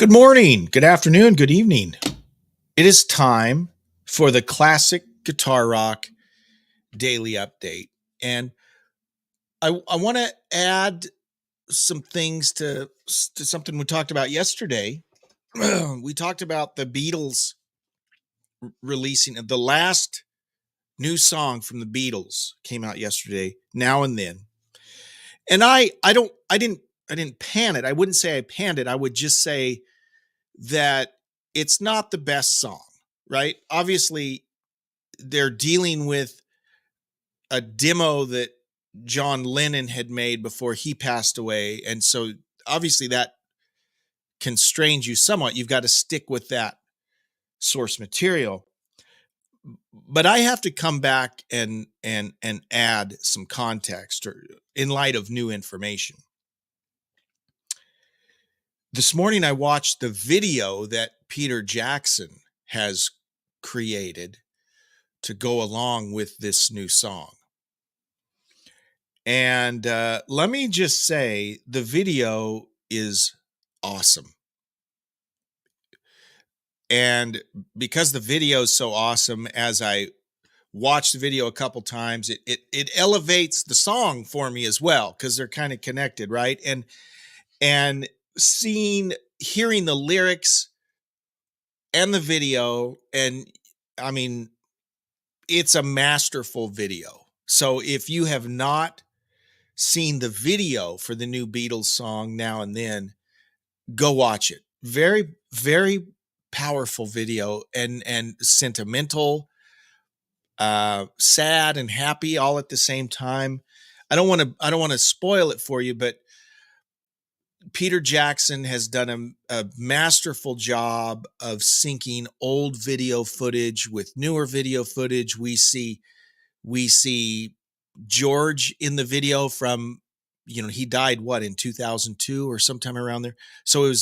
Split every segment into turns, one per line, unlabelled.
Good morning, good afternoon, good evening. It is time for the Classic Guitar Rock Daily Update. And I want to add some things to something we talked about yesterday. We talked about the Beatles releasing the last new song from the Beatles came out yesterday, Now and Then. And I didn't pan it. I wouldn't say I panned it. I would just say that it's not the best song, right? Obviously, they're dealing with a demo that John Lennon had made before he passed away. And so obviously that constrains you somewhat. You've got to stick with that source material. But I have to come back and add some context or in light of new information. This morning I watched the video that Peter Jackson has created to go along with this new song. And let me just say, the video is awesome. And because the video is so awesome, as I watched the video a couple times, it elevates the song for me as well, because they're kind of connected, right? And hearing the lyrics and the video, and I mean, it's a masterful video. So if you have not seen the video for the new Beatles song Now and Then, go watch it. Very, very powerful video and sentimental, sad and happy all at the same time. I don't want to spoil it for you, but Peter Jackson has done a masterful job of syncing old video footage with newer video footage. We see George in the video from, he died in 2002 or sometime around there. So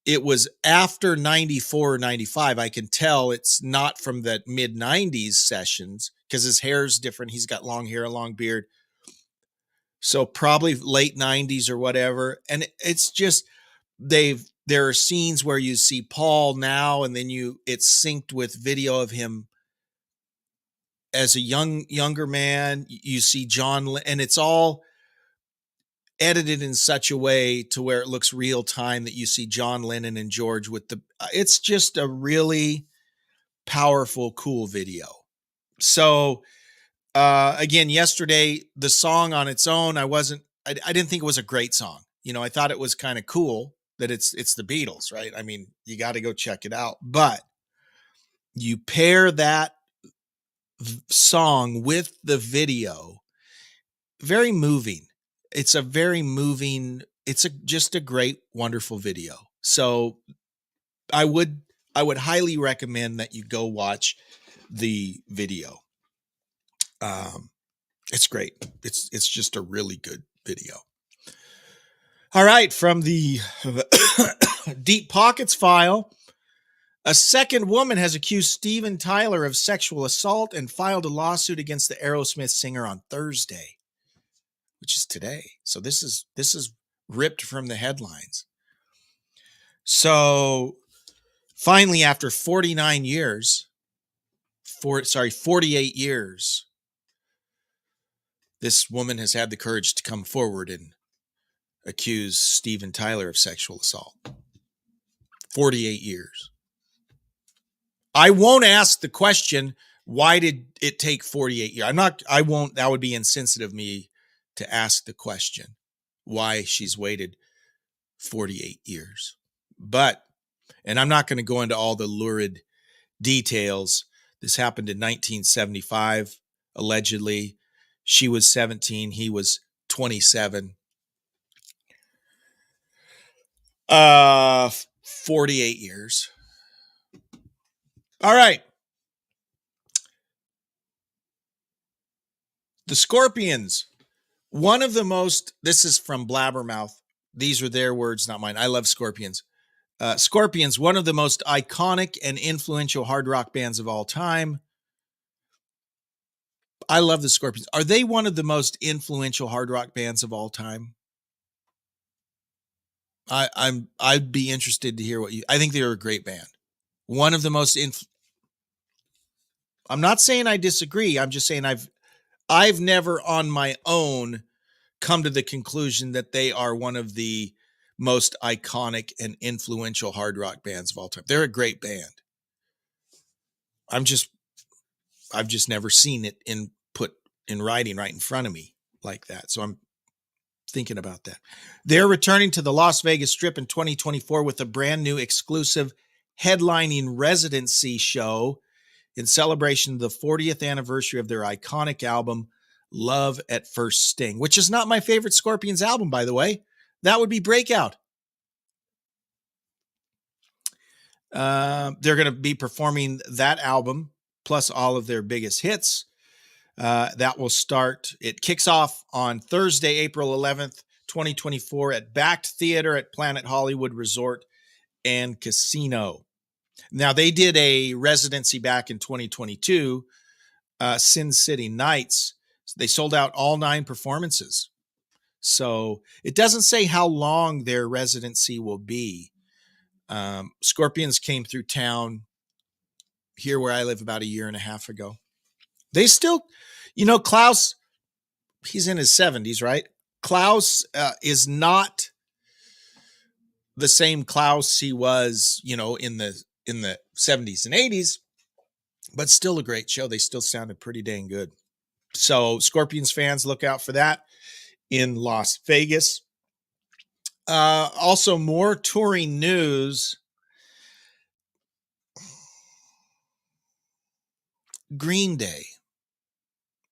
it was after 94 or 95. I can tell it's not from the mid 90s sessions because his hair's different. He's got long hair, a long beard. So probably late 90s or whatever. And it's just, there are scenes where you see Paul now, and then it's synced with video of him as a younger man. You see John, and it's all edited in such a way to where it looks real time, that you see John Lennon and George it's just a really powerful, cool video. So again, yesterday, the song on its own, I didn't think it was a great song. I thought it was kind of cool that it's the Beatles, right? I mean, you got to go check it out. But you pair that song with the video, very moving. It's just a great, wonderful video. So I would highly recommend that you go watch the video. It's great. It's just a really good video. All right. From the Deep Pockets file, a second woman has accused Steven Tyler of sexual assault and filed a lawsuit against the Aerosmith singer on Thursday, which is today. So this is ripped from the headlines. So finally, after 48 years, this woman has had the courage to come forward and accuse Steven Tyler of sexual assault. 48 years. I won't ask the question, why did it take 48 years? That would be insensitive of me to ask the question why she's waited 48 years. And I'm not going to go into all the lurid details. This happened in 1975, allegedly. She was 17. He was 27. 48 years. All right. The Scorpions, this is from Blabbermouth. These are their words, not mine. I love Scorpions. Scorpions, one of the most iconic and influential hard rock bands of all time. I love the Scorpions. Are they one of the most influential hard rock bands of all time? I'd be interested to hear what you. I think they're a great band. One of the most. I'm not saying I disagree. I'm just saying I've never on my own come to the conclusion that they are one of the most iconic and influential hard rock bands of all time. They're a great band. I've just never seen it put in writing right in front of me like that. So I'm thinking about that. They're returning to the Las Vegas Strip in 2024 with a brand new exclusive headlining residency show in celebration of the 40th anniversary of their iconic album, Love at First Sting, which is not my favorite Scorpions album, by the way. That would be Breakout. They're going to be performing that album plus all of their biggest hits. That will start. It kicks off on Thursday, April 11th, 2024 at Backed Theater at Planet Hollywood Resort and Casino. Now, they did a residency back in 2022, Sin City Nights. They sold out all 9 performances. So it doesn't say how long their residency will be. Scorpions came through town here where I live about a year and a half ago. They still, Klaus, he's in his 70s, right? Klaus is not the same Klaus he was, in the 70s and 80s, but still a great show. They still sounded pretty dang good. So Scorpions fans, look out for that in Las Vegas. Also, more touring news. Green Day.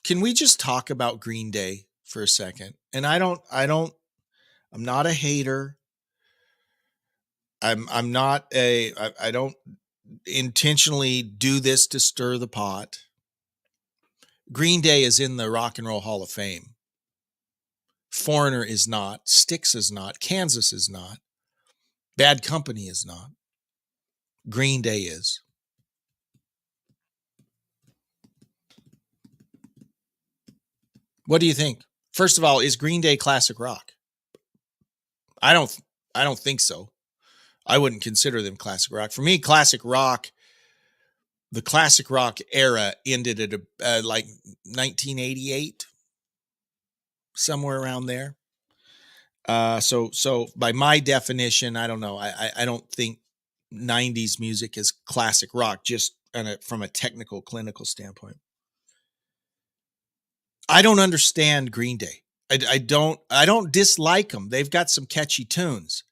Can we just talk about Green Day for a second? And I'm not a hater. I'm not I don't intentionally do this to stir the pot. Green Day is in the Rock and Roll Hall of Fame. Foreigner is not. Styx is not. Kansas is not. Bad Company is not. Green Day is. What do you think? First of all, is Green Day classic rock? I don't think so. I wouldn't consider them classic rock. For me, classic rock, the classic rock era ended at like 1988, somewhere around there. So by my definition, I don't know. I don't think 90s music is classic rock, just from a technical, clinical standpoint. I don't understand Green Day. I don't dislike them. They've got some catchy tunes.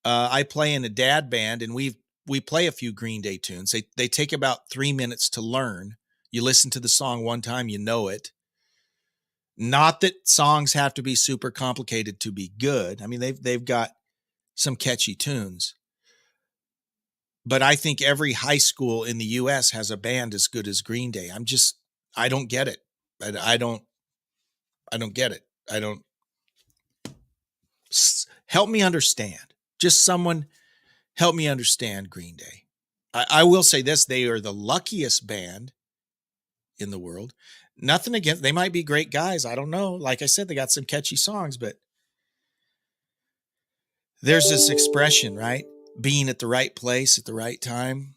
I play in a dad band, and we play a few Green Day tunes. They take about 3 minutes to learn. You listen to the song one time, you know it. Not that songs have to be super complicated to be good. I mean, they've got some catchy tunes. But I think every high school in the U.S. has a band as good as Green Day. I don't get it. I don't get it. Help me understand. Just someone help me understand Green Day. I will say this. They are the luckiest band in the world. Nothing against, they might be great guys. I don't know. Like I said, they got some catchy songs, but there's this expression, right? Being at the right place at the right time,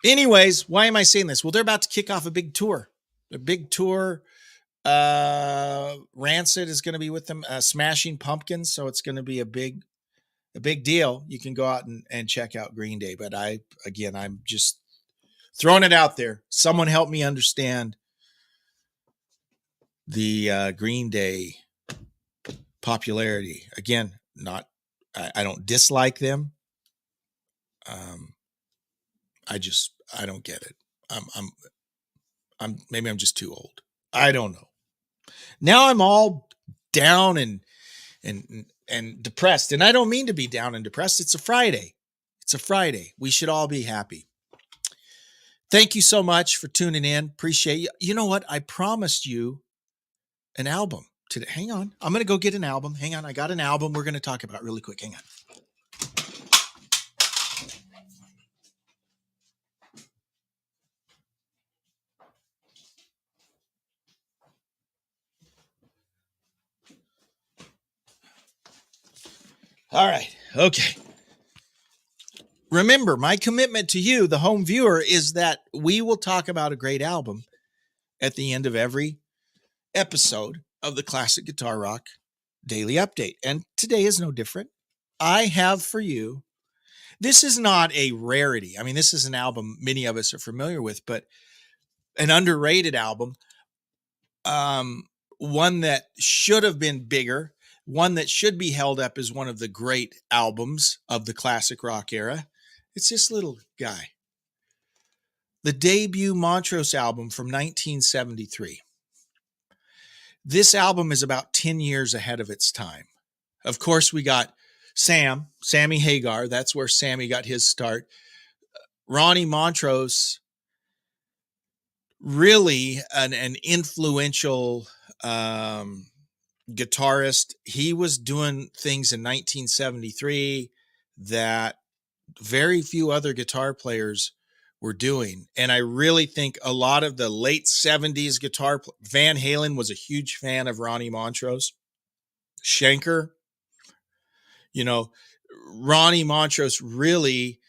Anyways, why am I saying this? Well, they're about to kick off a big tour. A big tour. Rancid is going to be with them. Smashing Pumpkins, so it's going to be a big deal. You can go out and check out Green Day. But I'm just throwing it out there. Someone help me understand the Green Day popularity. Again, I don't dislike them. I don't get it. Maybe I'm just too old. I don't know. Now I'm all down and depressed. And I don't mean to be down and depressed. It's a Friday. We should all be happy. Thank you so much for tuning in. Appreciate you. You know what? I promised you an album today. Hang on. I'm going to go get an album. Hang on. I got an album we're going to talk about really quick. Hang on. All right. Okay. Remember, my commitment to you, the home viewer, is that we will talk about a great album at the end of every episode of the Classic Guitar Rock Daily Update. And today is no different. I have for you, this is not a rarity. I mean, this is an album many of us are familiar with, but an underrated album, one that should have been bigger, one that should be held up as one of the great albums of the classic rock era. It's this little guy. The debut Montrose album from 1973. This album is about 10 years ahead of its time. Of course, we got Sammy Hagar. That's where Sammy got his start. Ronnie Montrose, really an influential guitarist. He was doing things in 1973 that very few other guitar players were doing. And I really think a lot of the late 70s Van Halen was a huge fan of Ronnie Montrose. Schenker, Ronnie Montrose really,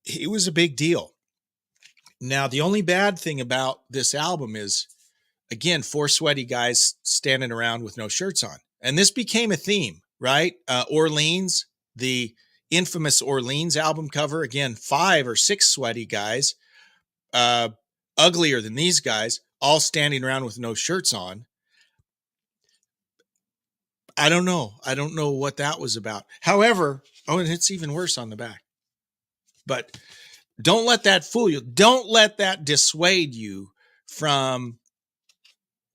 he was a big deal. Now, the only bad thing about this album is, again, 4 sweaty guys standing around with no shirts on. And this became a theme, right? Orleans, the infamous Orleans album cover, again, 5 or 6 sweaty guys, uglier than these guys, all standing around with no shirts on. I don't know. I don't know what that was about. However, and it's even worse on the back. But don't let that fool you. Don't let that dissuade you from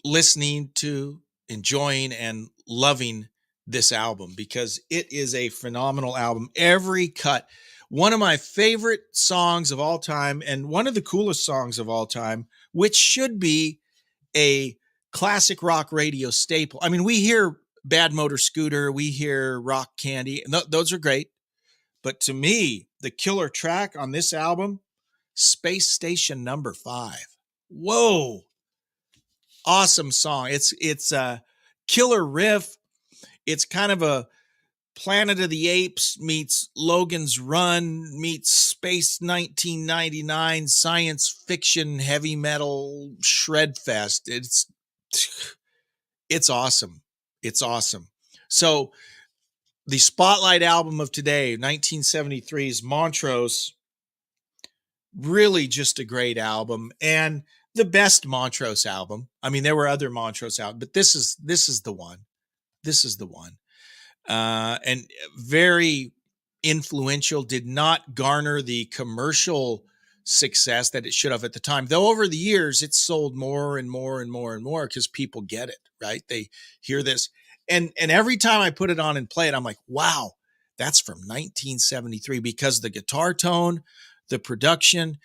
listening to, enjoying, and loving this album, because it is a phenomenal album. Every cut, one of my favorite songs of all time, and one of the coolest songs of all time, which should be a classic rock radio staple. I mean, we hear Bad Motor Scooter, we hear Rock Candy, and those are great. But to me, the killer track on this album, Space Station Number 5. Whoa. Awesome song. It's a killer riff. It's kind of a Planet of the Apes meets Logan's Run meets Space 1999 science fiction heavy metal shred fest. It's awesome. It's awesome. So the spotlight album of today, 1973's Montrose, really just a great album, and the best Montrose album. I mean, there were other Montrose albums, but this is the one. This is the one. And very influential, did not garner the commercial success that it should have at the time. Though over the years, it's sold more and more and more and more because people get it, right? They hear this. And every time I put it on and play it, I'm like, wow, that's from 1973, because the guitar tone, the production,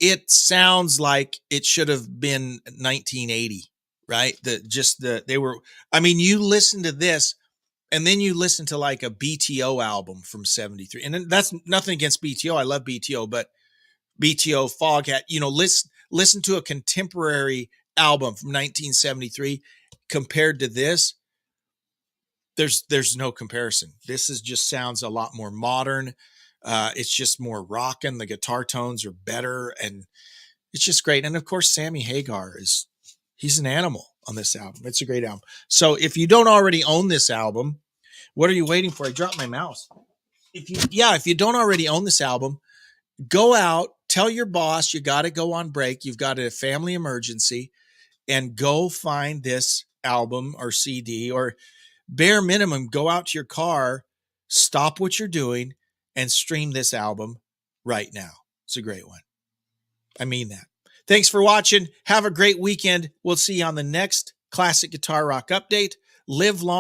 it sounds like it should have been 1980, right? You listen to this and then you listen to like a BTO album from 73. And that's nothing against BTO. I love BTO, but BTO, Foghat, listen to a contemporary album from 1973 compared to this. There's no comparison. This just sounds a lot more modern. It's just more rockin'. The guitar tones are better, and it's just great. And of course, Sammy Hagar he's an animal on this album. It's a great album. So if you don't already own this album, what are you waiting for? I dropped my mouse. If you don't already own this album, go out, tell your boss you got to go on break. You've got a family emergency, and go find this album or CD, or bare minimum, go out to your car, stop what you're doing, and stream this album right now. It's a great one. I mean that. Thanks for watching. Have a great weekend. We'll see you on the next Classic Guitar Rock Update. Live long.